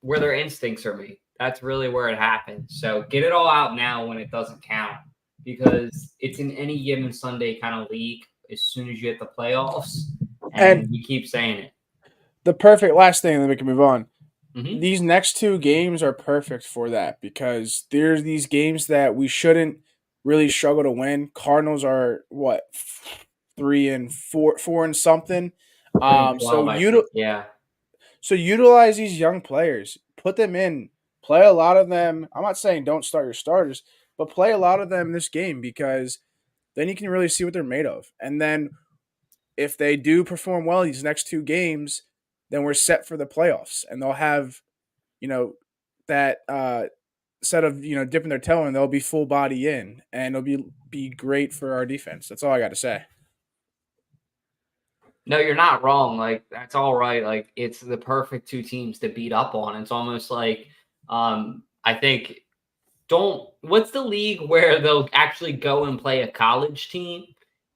where their instincts are made. That's really where it happens. So get it all out now when it doesn't count, because it's in any given Sunday kind of league. As soon as you hit the playoffs, and we keep saying it. The perfect last thing, then we can move on. Mm-hmm. These next two games are perfect for that, because there's these games that we shouldn't really struggle to win. Cardinals are 3-4 and something. So utilize these young players, put them in, play a lot of them. I'm not saying don't start your starters, but play a lot of them in this game, because then you can really see what they're made of. And then if they do perform well these next two games, then we're set for the playoffs, and they'll have, that set of, dipping their toe in, they'll be full body in, and it'll be great for our defense. That's all I got to say. No, you're not wrong. Like, that's all right. Like, it's the perfect two teams to beat up on. It's almost like, I think, what's the league where they'll actually go and play a college team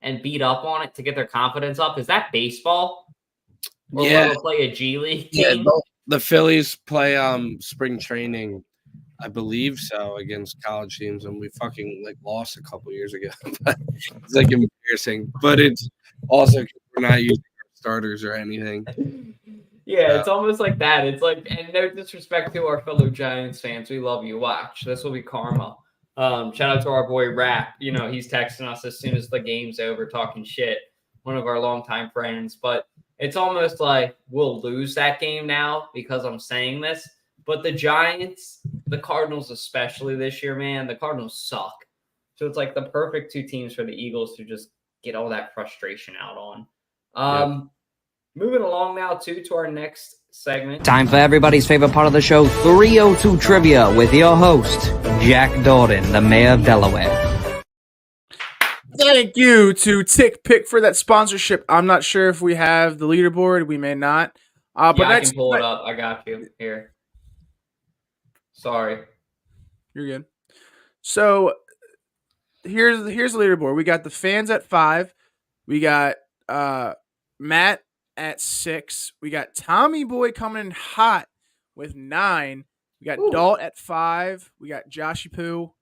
and beat up on it to get their confidence up? Is that baseball? Or they'll play a G League team? Yeah, the Phillies play spring training, I believe so, against college teams, and we fucking lost a couple years ago. It's embarrassing, but it's also we're not using our starters or anything. Yeah, it's almost like that. It's like, and no disrespect to our fellow Giants fans, we love you. Watch, this will be karma. Shout out to our boy Rap. He's texting us as soon as the game's over, talking shit. One of our longtime friends, but it's almost like we'll lose that game now because I'm saying this. But the Giants, the Cardinals especially this year, man, the Cardinals suck. So it's like the perfect two teams for the Eagles to just get all that frustration out on. Moving along now, to our next segment. Time for everybody's favorite part of the show, 302 Trivia, with your host, Jack Dordan, the mayor of Delaware. Thank you to Tick Pick for that sponsorship. I'm not sure if we have the leaderboard. We may not. But I can pull it up. I got you here. Sorry. You're good. So here's the leaderboard. We got the fans at 5. We got Matt at 6. We got Tommy Boy coming in hot with 9. We got Dalt at 5. We got Joshy Poo,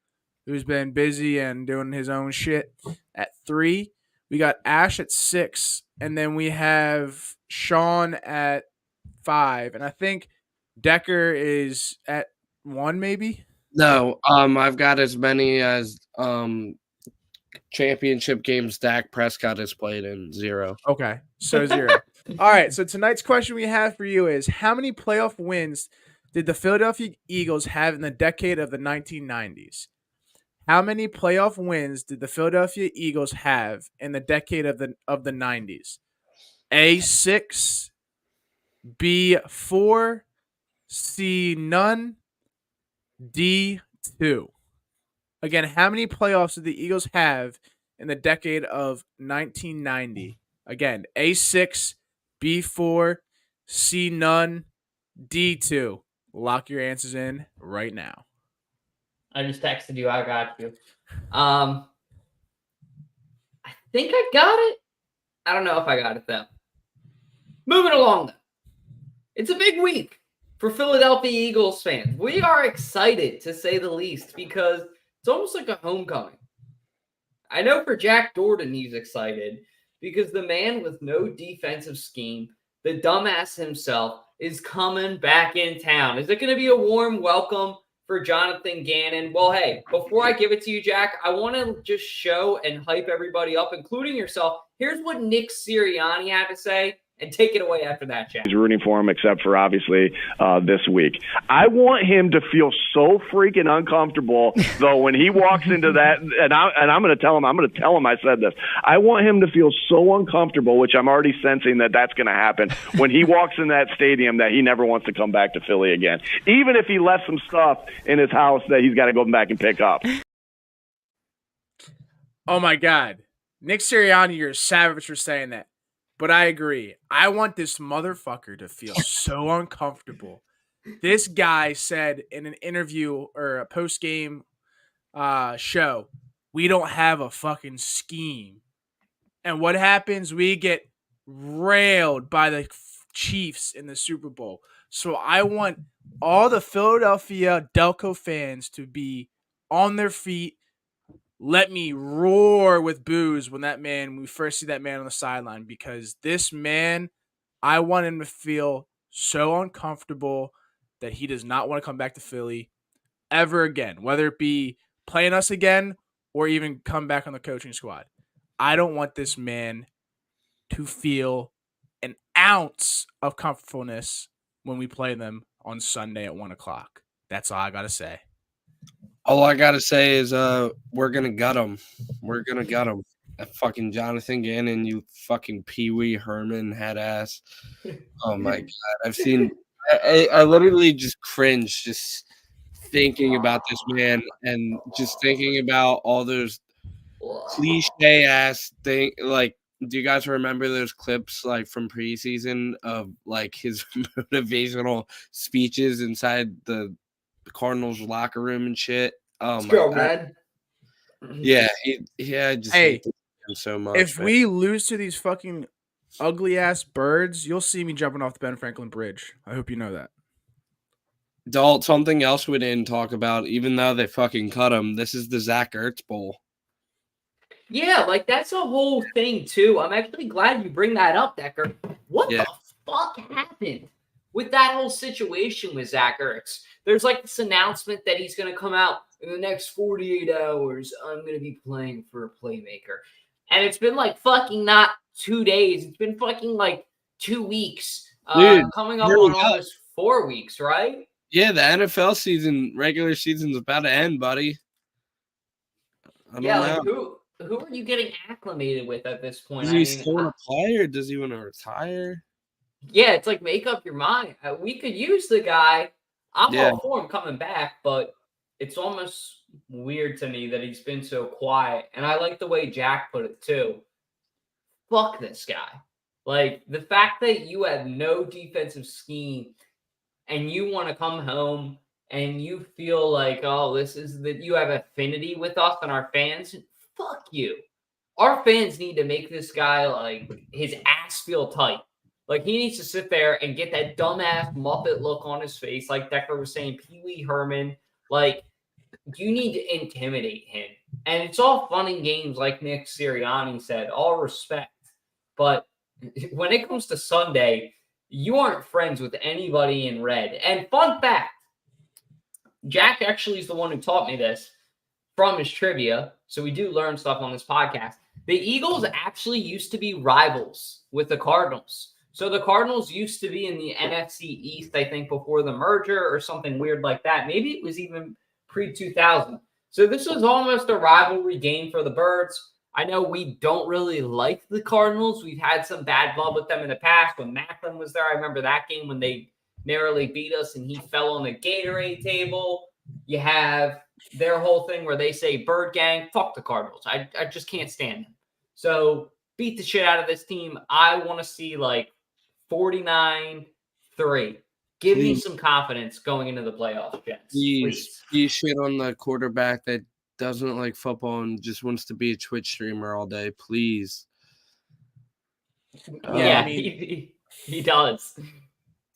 who's been busy and doing his own shit, at 3. We got Ash at 6. And then we have Sean at 5. And I think Decker is at 1, maybe? No, I've got as many as championship games Dak Prescott has played in, 0. Okay, so 0. All right, so tonight's question we have for you is, how many playoff wins did the Philadelphia Eagles have in the decade of the 1990s? How many playoff wins did the Philadelphia Eagles have in the decade of the 90s? A, 6, B4, C none, D 2. Again, how many playoffs did the Eagles have in the decade of 1990? Again, A6, B4, C none, D 2. Lock your answers in right now. I just texted you. I got you. I think I got it. I don't know if I got it though. Moving along though. It's a big week for Philadelphia Eagles fans. We are excited to say the least because it's almost like a homecoming. I know for Jack Dordan, he's excited because the man with no defensive scheme, the dumbass himself, is coming back in town. Is it going to be a warm welcome for Jonathan Gannon? Well, hey, before I give it to you, Jack, I want to just show and hype everybody up, including yourself. Here's what Nick Sirianni had to say, and take it away after that, Jack. He's rooting for him, except for obviously this week. I want him to feel so freaking uncomfortable, though, when he walks into that. And I'm going to tell him. I'm going to tell him I said this. I want him to feel so uncomfortable, which I'm already sensing that's going to happen when he walks in that stadium, that he never wants to come back to Philly again, even if he left some stuff in his house that he's got to go back and pick up. Oh my God, Nick Sirianni, you're savage for saying that. But I agree. I want this motherfucker to feel so uncomfortable. This guy said in an interview or a post-game show, we don't have a fucking scheme. And what happens? We get railed by the Chiefs in the Super Bowl. So I want all the Philadelphia Delco fans to be on their feet. Let me roar with boos when we first see that man on the sideline, because this man, I want him to feel so uncomfortable that he does not want to come back to Philly ever again, whether it be playing us again or even come back on the coaching squad. I don't want this man to feel an ounce of comfortfulness when we play them on Sunday at 1:00. That's all I got to say. All I gotta say is, we're gonna gut him. We're gonna gut him. That fucking Jonathan Gannon, you fucking Pee Wee Herman head ass. Oh my God, I literally just cringe just thinking about this man and just thinking about all those cliche ass thing. Like, do you guys remember those clips like from preseason of like his motivational speeches inside the Cardinals locker room and shit? Let's go, man. Yeah, I just hate him so much. If we lose to these fucking ugly ass birds, you'll see me jumping off the Ben Franklin Bridge. I hope you know that. Dalt, something else we didn't talk about, even though they fucking cut him. This is the Zach Ertz Bowl. Yeah, like that's a whole thing too. I'm actually glad you bring that up, Decker. What the fuck happened with that whole situation with Zach Ertz? There's like this announcement that he's going to come out in the next 48 hours. I'm going to be playing for a playmaker. And it's been like fucking not 2 days. It's been fucking like 2 weeks. Dude, coming up on almost 4 weeks, right? Yeah, the NFL season, regular season's about to end, buddy. I don't know. Like who are you getting acclimated with at this point? Does he still want to play, or does he want to retire? Yeah, it's like make up your mind. We could use the guy. I'm all for him coming back, but it's almost weird to me that he's been so quiet. And I like the way Jack put it too. Fuck this guy. Like the fact that you have no defensive scheme and you want to come home and you feel like, oh, this is that you have affinity with us and our fans. Fuck you. Our fans need to make this guy like his ass feel tight. Like, he needs to sit there and get that dumbass Muppet look on his face, like Decker was saying, Pee Wee Herman. Like, you need to intimidate him. And it's all fun and games, like Nick Sirianni said, all respect. But when it comes to Sunday, you aren't friends with anybody in red. And fun fact, Jack actually is the one who taught me this from his trivia. So we do learn stuff on this podcast. The Eagles actually used to be rivals with the Cardinals. So the Cardinals used to be in the NFC East, I think, before the merger or something weird like that. Maybe it was even pre-2000. So this was almost a rivalry game for the Birds. I know we don't really like the Cardinals. We've had some bad blood with them in the past. When Macklin was there, I remember that game when they narrowly beat us and he fell on the Gatorade table. You have their whole thing where they say Bird Gang, fuck the Cardinals. I just can't stand them. So beat the shit out of this team. I want to see like 49-3. Give me some confidence going into the playoffs, Jets. Please. You shit on the quarterback that doesn't like football and just wants to be a Twitch streamer all day, please. Yeah, I mean, he does.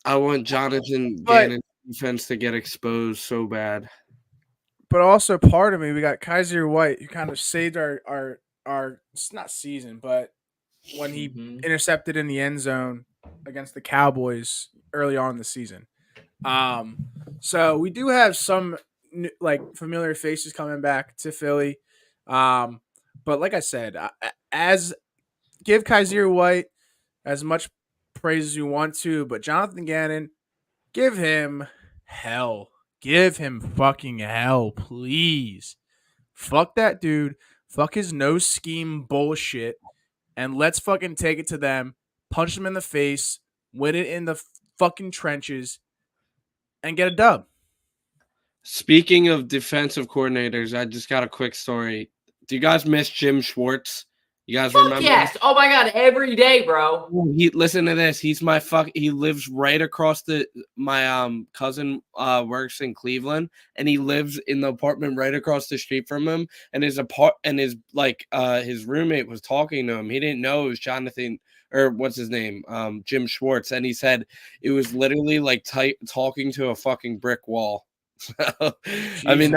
I want Jonathan Gannon's defense to get exposed so bad. But also part of me, we got Kaiser White, who kind of saved our it's not season, but when he intercepted in the end zone against the Cowboys early on in the season. So we do have some like familiar faces coming back to Philly. But like I said, give Kaiser White as much praise as you want to, but Jonathan Gannon, give him hell. Give him fucking hell, please. Fuck that dude. Fuck his no scheme bullshit. And let's fucking take it to them. Punch them in the face. Win it in the fucking trenches. And get a dub. Speaking of defensive coordinators, I just got a quick story. Do you guys miss Jim Schwartz? You guys remember? Yes. Oh my God, every day, bro. Listen to this. He lives right across my cousin works in Cleveland, and he lives in the apartment right across the street from him. And his roommate was talking to him. He didn't know it was Jonathan, or what's his name? Jim Schwartz. And he said it was literally like talking to a fucking brick wall. So, I mean,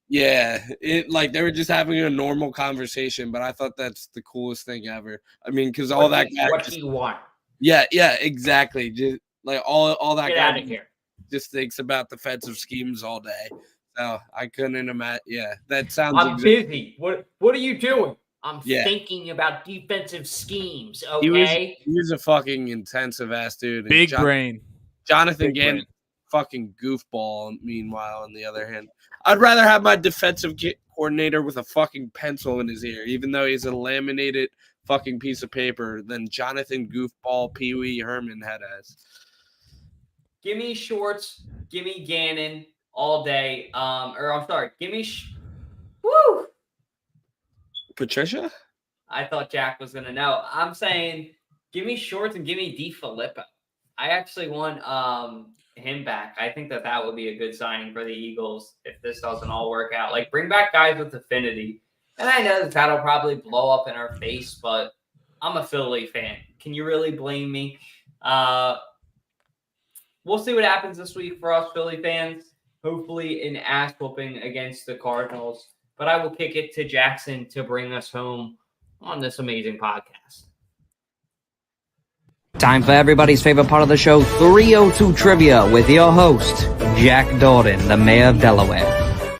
yeah, like they were just having a normal conversation, but I thought that's the coolest thing ever. I mean, because all that guy what do you want? Yeah, exactly. Just like all that Get guy out of here. Just thinks about defensive schemes all day. So I couldn't imagine. Yeah, that sounds. I'm busy. What are you doing? I'm thinking about defensive schemes. Okay. He was a fucking intensive ass dude. Big brain. Jonathan Gannon, fucking goofball. Meanwhile, on the other hand, I'd rather have my defensive coordinator with a fucking pencil in his ear, even though he's a laminated fucking piece of paper, than Jonathan Goofball Pee Wee Herman had as. Give me Schwartz. Give me Gannon all day. Give me. Woo! Patricia? I thought Jack was gonna know. I'm saying, give me Schwartz and give me DiFilippo. I actually want him back. I think that would be a good signing for the Eagles if this doesn't all work out. Like, bring back guys with affinity. And I know that'll probably blow up in our face, but I'm a Philly fan. Can you really blame me? We'll see what happens this week for us Philly fans. Hopefully an ass whooping against the Cardinals. But I will kick it to Jackson to bring us home on this amazing podcast. Time for everybody's favorite part of the show, 302 Trivia, with your host, Jack Dalton, the mayor of Delaware.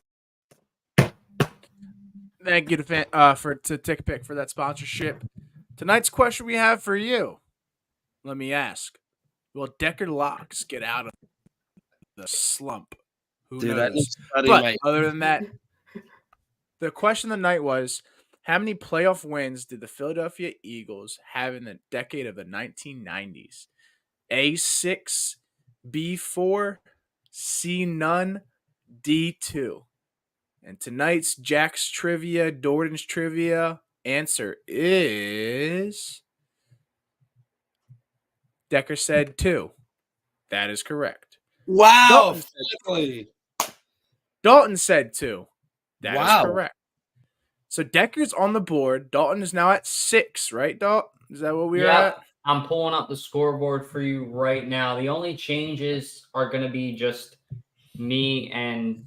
Thank you to Tick Pick for that sponsorship. Tonight's question we have for you. Let me ask. Will Decker Locks get out of the slump? Who knows? But other than that, the question of the night was, how many playoff wins did the Philadelphia Eagles have in the decade of the 1990s? A6, B4, C none, D2. And tonight's Jack's Trivia, Dorden's Trivia answer is... Decker said 2. That is correct. Wow. Dalton said 2. That is correct. So Decker's on the board. Dalton is now at 6, right, Dalton? Is that what we're at? I'm pulling up the scoreboard for you right now. The only changes are going to be just me and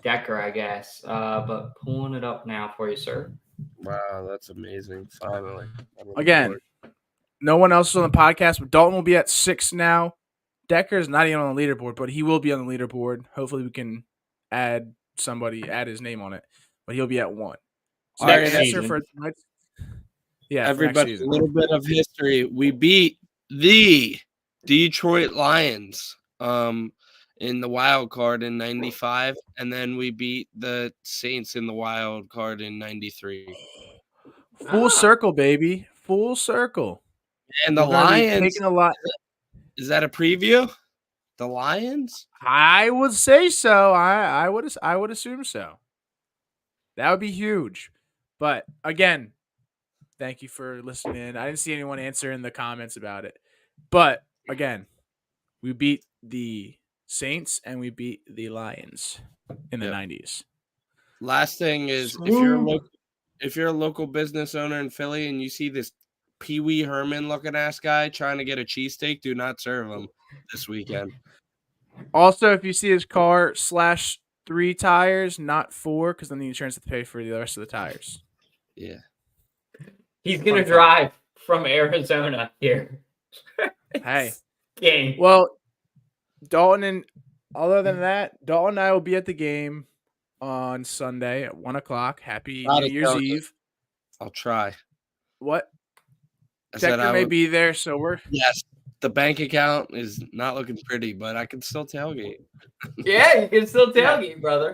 Decker, I guess. But pulling it up now for you, sir. Wow, that's amazing. Finally. Again, no one else is on the podcast, but Dalton will be at 6 now. Decker's not even on the leaderboard, but he will be on the leaderboard. Hopefully we can add his name on it. But he'll be at 1. So everybody, a little bit of history. We beat the Detroit Lions in the wild card in 95, and then we beat the Saints in the wild card in 93. Full circle, baby. Full circle. And the We're gonna be Lions. taking a lot. Is that a preview? The Lions? I would say so. I would assume so. That would be huge. But again, thank you for listening. I didn't see anyone answer in the comments about it. But again, we beat the Saints and we beat the Lions in the 90s. Last thing is if you're a local business owner in Philly and you see this Pee Wee Herman looking ass guy trying to get a cheesesteak, do not serve him this weekend. Also, if you see his car slash 3 tires, not 4, because then the insurance has to pay for the rest of the tires. Yeah. He's going to drive from Arizona here. Hey. Game. Well, other than that, Dalton and I will be at the game on Sunday at 1 o'clock. Happy New Year's Eve. I'll try. What? I Decker may be there, so we're... Yes. The bank account is not looking pretty, but I can still tailgate. Yeah, you can still tailgate, brother.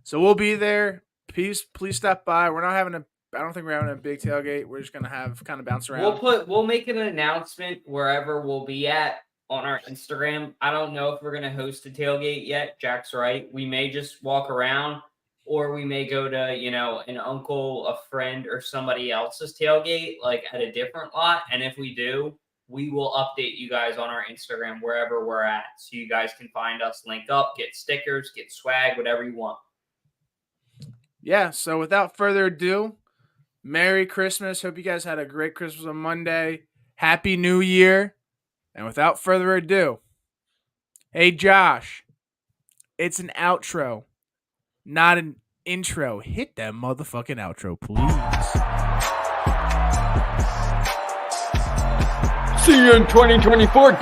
So we'll be there. Please stop by. We're not having I don't think we're having a big tailgate. We're just gonna have kind of bounce around. We'll make an announcement wherever we'll be at on our Instagram. I don't know if we're gonna host a tailgate yet. Jack's right. We may just walk around, or we may go to, an uncle, a friend, or somebody else's tailgate, like at a different lot. And if we do, we will update you guys on our Instagram wherever we're at. So you guys can find us, link up, get stickers, get swag, whatever you want. Yeah, so without further ado, Merry Christmas. Hope you guys had a great Christmas on Monday. Happy New Year. And without further ado, hey, Josh, it's an outro, not an intro. Hit that motherfucking outro, please. See you in 2024.